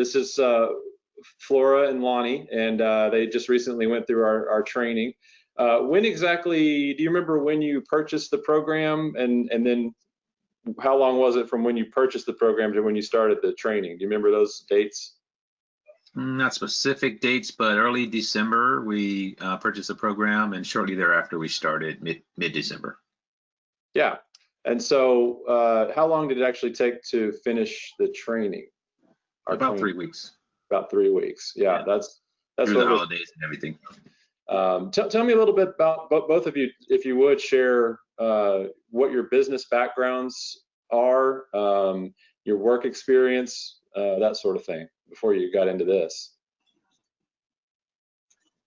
This is Flora and Lonnie, and they just recently went through our training. When exactly, do you remember when you purchased the program, and then how long was it from when you purchased the program to when you started the training? Do you remember those dates? Not specific dates, but early December we purchased the program, and shortly thereafter we started mid-December. Yeah, and so how long did it actually take to finish the training? About 3 weeks. About 3 weeks. Yeah, that's through the holidays and everything. Tell me a little bit about both of you, if you would share what your business backgrounds are, your work experience, that sort of thing, before you got into this.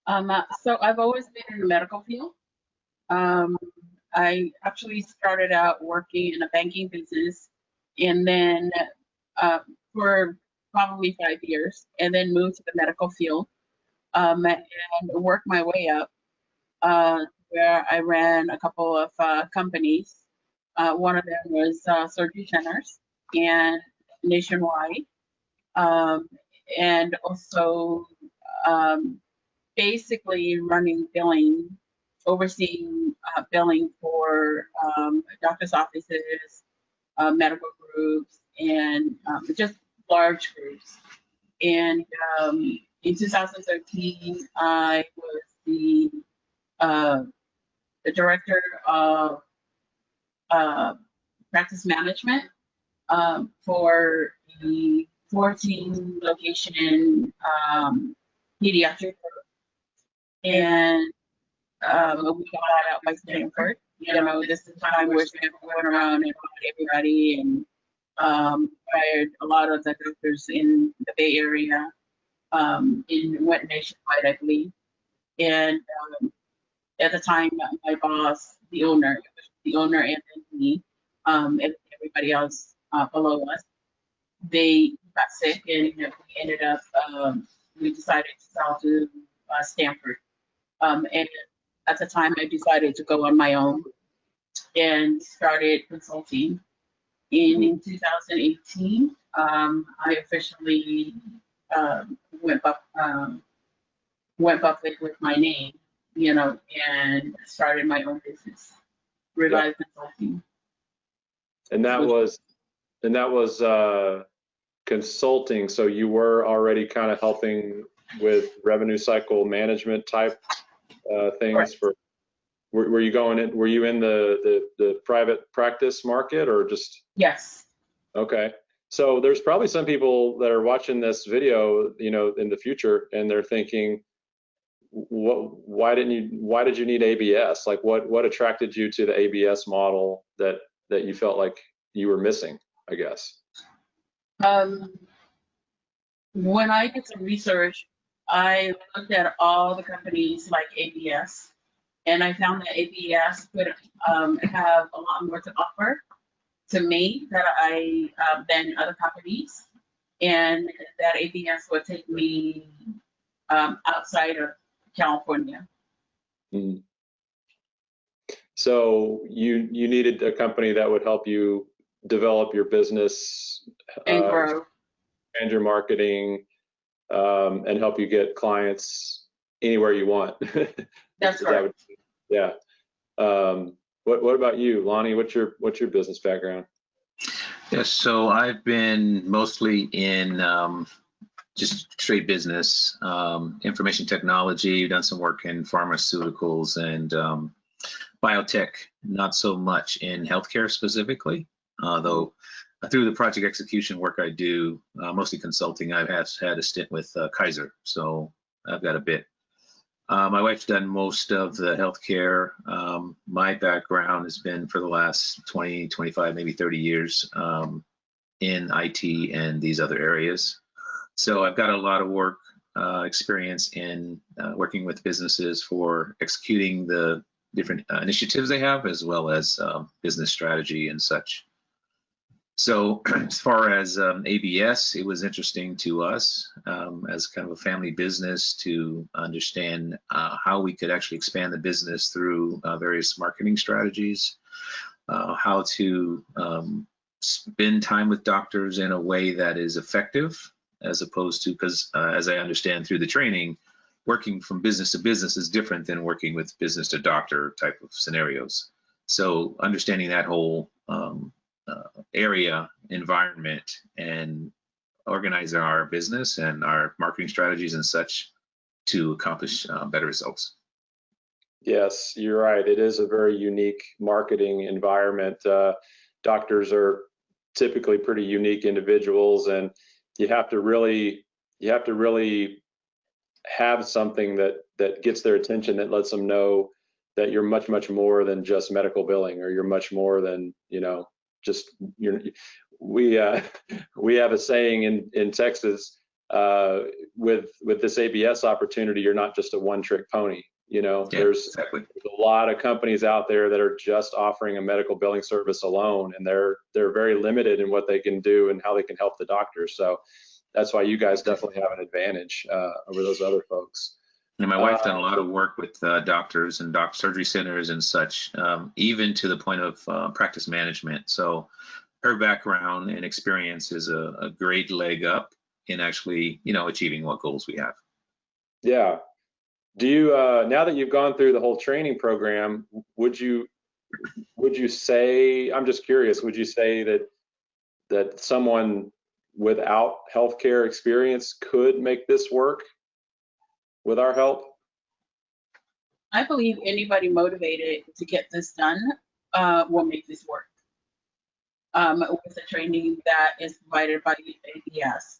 So I've always been in the medical field. I actually started out working in a banking business, and then for probably 5 years, and then moved to the medical field, and worked my way up, where I ran a couple of companies. One of them was surgery centers and nationwide, and also basically running billing, overseeing billing for doctors' offices, medical groups, and just large groups. And in 2013, I was the director of practice management for the 14 location pediatric group. And we got out by Stanford. You know, this is the time where Stanford went around and bought everybody, and hired a lot of the doctors in the Bay Area, went nationwide, I believe. And at the time, my boss, the owner and then me, and everybody else below us, they got sick, and we ended up, we decided to sell to Stanford. And at the time, I decided to go on my own and started consulting. And in 2018, I officially went public with my name, you know, and started my own business, Revive Consulting. And that was consulting. So you were already kind of helping with revenue cycle management type things. Correct. For were you going in? Were you in the private practice market, or just? Yes. Okay. So there's probably some people that are watching this video, you know, in the future, and they're thinking, why did you need ABS? Like, what attracted you to the ABS model that you felt like you were missing, I guess? When I did some research, I looked at all the companies like ABS, and I found that ABS could have a lot more to offer to me than other companies, and that ABS would take me outside of California. Mm. So you needed a company that would help you develop your business and grow, and your marketing, and help you get clients anywhere you want. That's right. Yeah. What about you, Lonnie? What's your business background? Yes, so I've been mostly in just straight business, information technology, done some work in pharmaceuticals and biotech, not so much in healthcare specifically, though through the project execution work I do, mostly consulting, I've had a stint with Kaiser, so I've got a bit. My wife's done most of the healthcare. My background has been for the last 20, 25, maybe 30 years in IT and these other areas. So I've got a lot of work experience in working with businesses for executing the different initiatives they have, as well as business strategy and such. So as far as ABS, it was interesting to us as kind of a family business to understand how we could actually expand the business through various marketing strategies, how to spend time with doctors in a way that is effective as opposed to, because as I understand through the training, working from business to business is different than working with business to doctor type of scenarios. So understanding that whole area, environment, and organizing our business and our marketing strategies and such to accomplish better results. Yes, you're right. It is a very unique marketing environment. Doctors are typically pretty unique individuals, and you have to really have something that gets their attention, that lets them know that you're much more than just medical billing, or you're much more than, just we have a saying in Texas, with this ABS opportunity, you're not just a one-trick pony. There's a lot of companies out there that are just offering a medical billing service alone, and they're very limited in what they can do and how they can help the doctors. So that's why you guys definitely have an advantage over those other folks. And my wife done a lot of work with doctors and surgery centers and such, even to the point of practice management. So her background and experience is a great leg up in actually, achieving what goals we have. Yeah. Do you, now that you've gone through the whole training program, would you say, I'm just curious, would you say that someone without healthcare experience could make this work with our help? I believe anybody motivated to get this done will make this work with the training that is provided by ABS.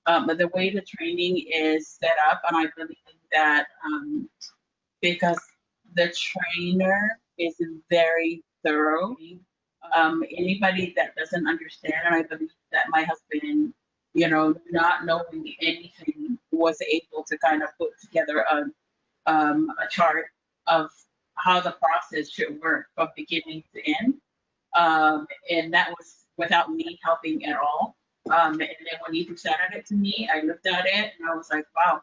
The way the training is set up, and I believe that because the trainer is very thorough, anybody that doesn't understand, and I believe that my husband, not knowing anything, was able to kind of put together a chart of how the process should work from beginning to end, and that was without me helping at all. And then when he presented it to me, I looked at it and I was like, wow,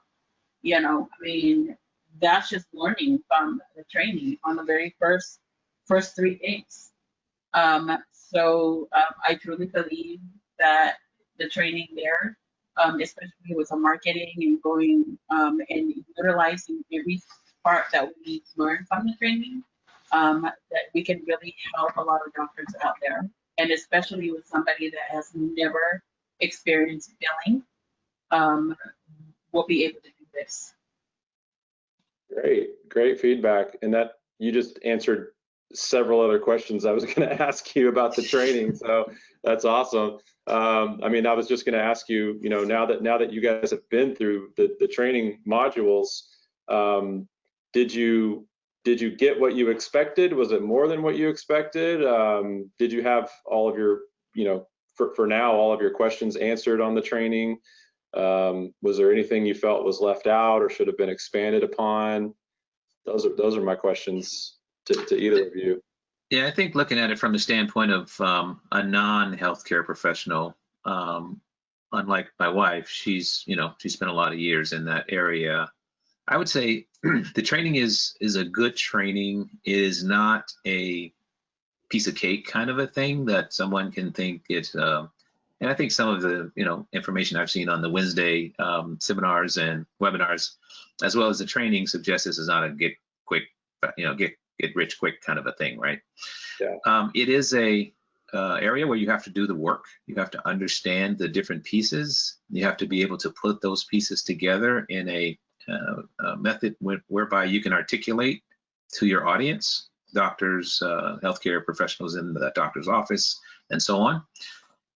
that's just learning from the training on the very first 3 days. So I truly believe that the training there, especially with the marketing and going and utilizing every part that we learned from the training, that we can really help a lot of doctors out there. And especially with somebody that has never experienced billing, we'll be able to do this. Great feedback. And that you just answered several other questions I was going to ask you about the training. So that's awesome. I was just going to ask you, now that you guys have been through the training modules, did you get what you expected? Was it more than what you expected? Did you have all of your, for now, all of your questions answered on the training? Was there anything you felt was left out or should have been expanded upon? Those are my questions to either of you. Yeah, I think looking at it from the standpoint of a non-healthcare professional, unlike my wife, she spent a lot of years in that area. I would say the training is a good training. It is not a piece of cake kind of a thing that someone can think it's. And I think some of the information I've seen on the Wednesday seminars and webinars, as well as the training, suggests this is not a get rich quick kind of a thing, right? Yeah. It is a area where you have to do the work. You have to understand the different pieces. You have to be able to put those pieces together in a method whereby you can articulate to your audience, doctors, healthcare professionals in the doctor's office, and so on.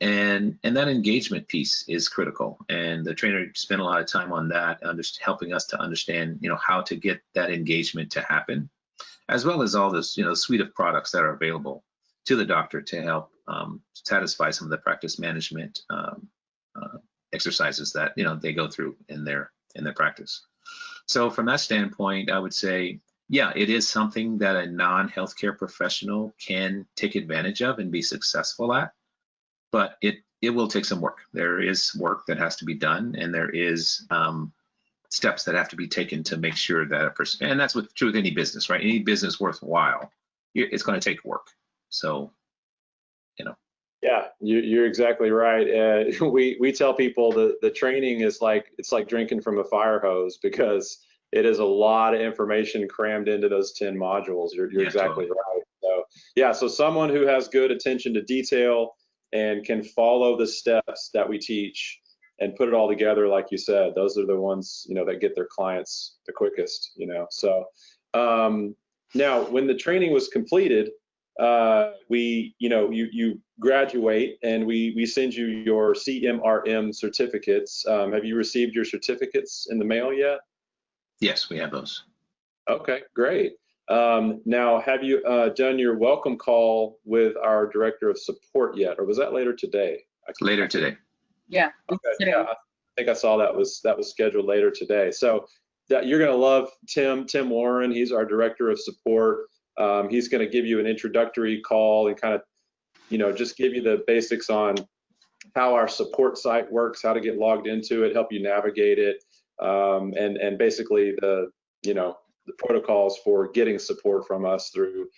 And that engagement piece is critical. And the trainer spent a lot of time on that, helping us to understand, how to get that engagement to happen, as well as all this, suite of products that are available to the doctor to help satisfy some of the practice management exercises that they go through in their practice. So from that standpoint, I would say, yeah, it is something that a non-healthcare professional can take advantage of and be successful at, but it will take some work. There is work that has to be done, and there is steps that have to be taken to make sure that a person, and that's true with any business, right? Any business worthwhile, it's going to take work. So, Yeah, you're exactly right. We tell people the training is like, it's like drinking from a fire hose, because it is a lot of information crammed into those 10 modules. You're Yeah, exactly totally. right. So yeah, so someone who has good attention to detail and can follow the steps that we teach and put it all together, like you said, those are the ones, that get their clients the quickest. So now, when the training was completed, you graduate, and we send you your CMRM certificates. Have you received your certificates in the mail yet? Yes, we have those. Okay, great. Now, have you done your welcome call with our director of support yet, or was that later today? Later today. Yeah. Okay, Today. yeah, I think I saw that was scheduled later today. So you're going to love Tim Warren. He's our director of support. He's going to give you an introductory call and kind of, just give you the basics on how our support site works, how to get logged into it, help you navigate it, and basically the protocols for getting support from us through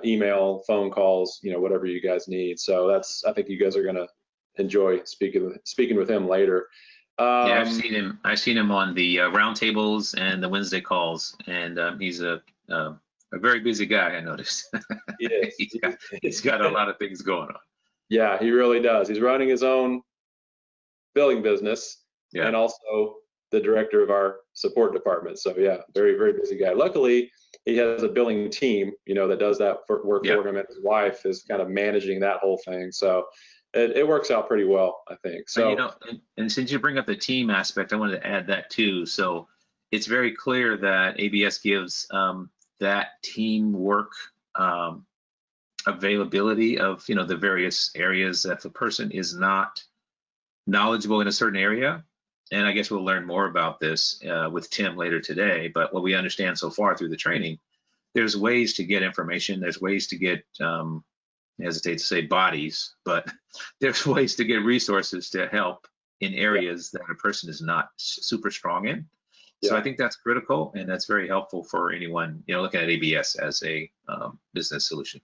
email, phone calls, whatever you guys need. So I think you guys are going to enjoy speaking with him later. Yeah, I've seen him on the roundtables and the Wednesday calls, and he's a very busy guy, I noticed. He is. He's got a lot of things going on. Yeah, he really does. He's running his own billing business, Yeah. and also the director of our support department. So yeah, very, very busy guy. Luckily, he has a billing team, that does that work for him, and his wife is kind of managing that whole thing. So it works out pretty well, I think. So, and since you bring up the team aspect, I wanted to add that too. So it's very clear that ABS gives that teamwork availability of the various areas that the person is not knowledgeable in a certain area. And I guess we'll learn more about this with Tim later today. But what we understand so far through the training, there's ways to get information. There's ways to get, I hesitate to say bodies, but there's ways to get resources to help in areas that a person is not super strong in. So I think that's critical, and that's very helpful for anyone, looking at ABS as a business solution.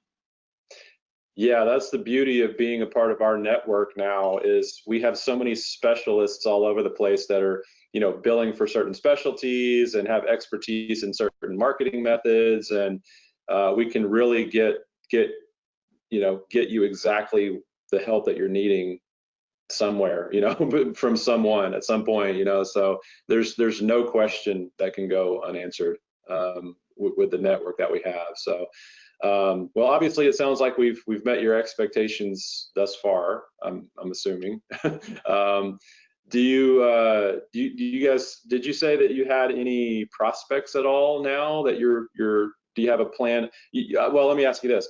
Yeah, that's the beauty of being a part of our network now, is we have so many specialists all over the place that are, billing for certain specialties and have expertise in certain marketing methods, and we can really get you exactly the help that you're needing somewhere, from someone at some point, so there's no question that can go unanswered with the network that we have. So well, obviously it sounds like we've met your expectations thus far, I'm assuming. Do you guys, did you say that you had any prospects at all now that do you have a plan? Well, let me ask you this.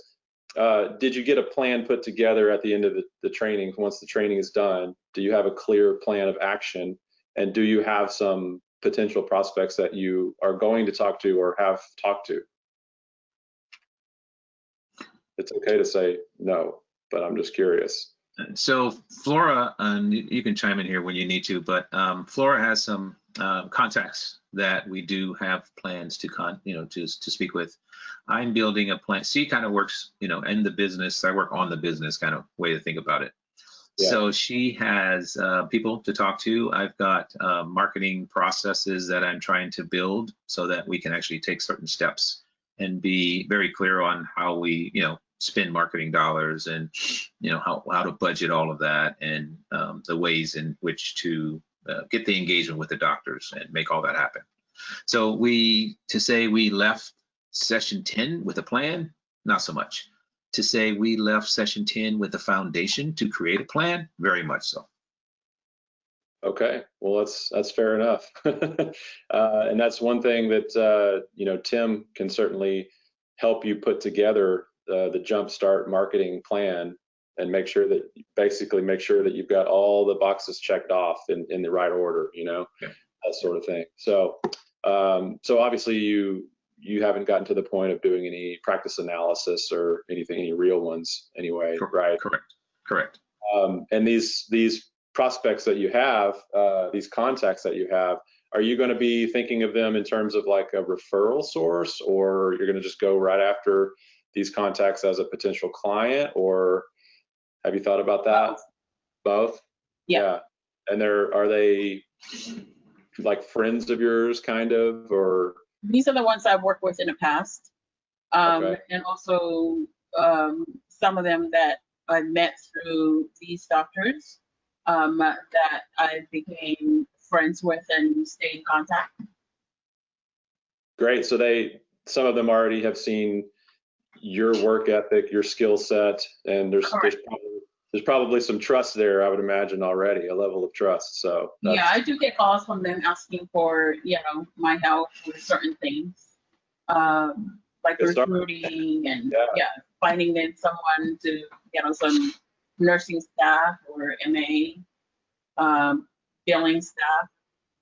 Did you get a plan put together at the end of the training? Once the training is done, do you have a clear plan of action? And do you have some potential prospects that you are going to talk to or have talked to? It's okay to say no, but I'm just curious. So Flora, you can chime in here when you need to, but Flora has some contacts that we do have plans to speak with. I'm building a plan. She kind of works, in the business. I work on the business kind of way to think about it. Yeah. So she has people to talk to. I've got marketing processes that I'm trying to build so that we can actually take certain steps and be very clear on how we, spend marketing dollars, and how to budget all of that, and the ways in which to get the engagement with the doctors and make all that happen. So to say we left session 10 with a plan, not so much. To say we left session 10 with a foundation to create a plan, very much so. Okay, well, that's fair enough. And that's one thing that Tim can certainly help you put together the Jumpstart marketing plan, and make sure that you've got all the boxes checked off in the right order, that sort of thing. So so obviously you haven't gotten to the point of doing any practice analysis or anything, any real ones anyway, right? Correct. And these prospects that you have, these contacts that you have, are you going to be thinking of them in terms of like a referral source, or you're going to just go right after these contacts as a potential client, or Have you thought about that? Both? Yeah. And are they like friends of yours, kind of, or? These are the ones I've worked with in the past. Okay. And also some of them that I met through these doctors that I became friends with and stayed in contact. Great. So some of them already have seen your work ethic, your skill set, and there's probably some trust there, I would imagine, already, a level of trust. So yeah, I do get calls from them asking for, my help with certain things, like recruiting and finding in someone to, some nursing staff or MA, billing staff.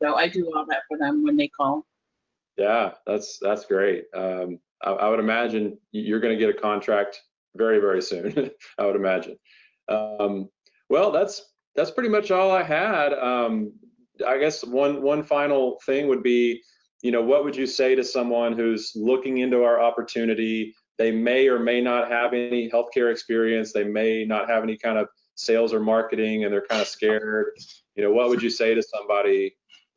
So I do all that for them when they call. Yeah, that's great. I would imagine you're going to get a contract very, very soon. I would imagine. Well, that's pretty much all I had. I guess one final thing would be, what would you say to someone who's looking into our opportunity? They may or may not have any healthcare experience. They may not have any kind of sales or marketing, and they're kind of scared. What would you say to somebody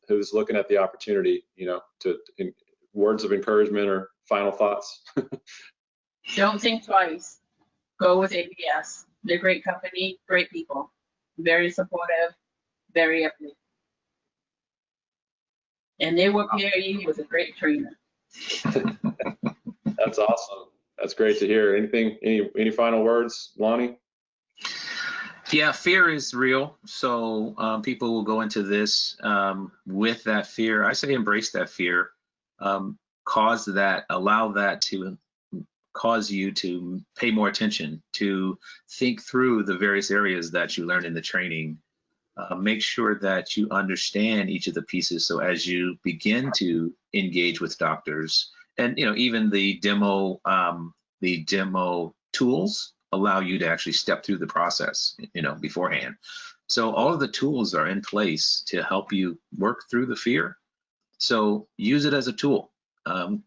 who's looking at the opportunity, in words of encouragement or final thoughts? Don't think twice. Go with ABS. They're a great company, great people, very supportive, very uplifting. And they will pair you with a great trainer. That's awesome. That's great to hear. Any final words, Lonnie? Yeah, fear is real. So people will go into this with that fear. I say embrace that fear. Allow that to cause you to pay more attention, to think through the various areas that you learned in the training. Make sure that you understand each of the pieces. So as you begin to engage with doctors, and even the demo tools allow you to actually step through the process, beforehand. So all of the tools are in place to help you work through the fear. So use it as a tool.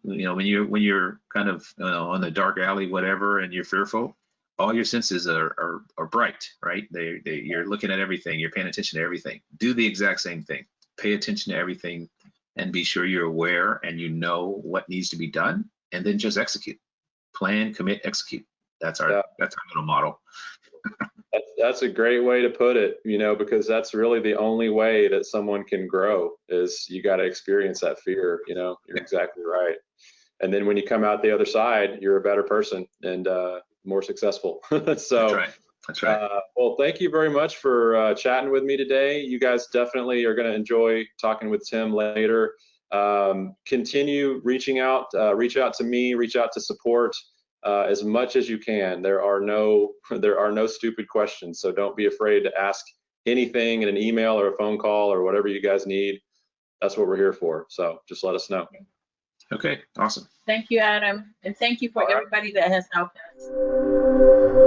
When you're kind of on the dark alley, whatever, and you're fearful, all your senses are bright, right? You're looking at everything. You're paying attention to everything. Do the exact same thing. Pay attention to everything, and be sure you're aware and you know what needs to be done, and then just execute. Plan, commit, execute. That's our little model. That's a great way to put it, because that's really the only way that someone can grow is you got to experience that fear. You're exactly right. And then when you come out the other side, you're a better person and more successful. So That's right. Well, thank you very much for chatting with me today. You guys definitely are going to enjoy talking with Tim later. Continue reaching out, reach out to me, reach out to support. As much as you can. There are no stupid questions, so don't be afraid to ask anything in an email or a phone call or whatever you guys need. That's what we're here for. So just let us know. Okay, awesome. Thank you, Adam, and thank you for everybody that has helped us.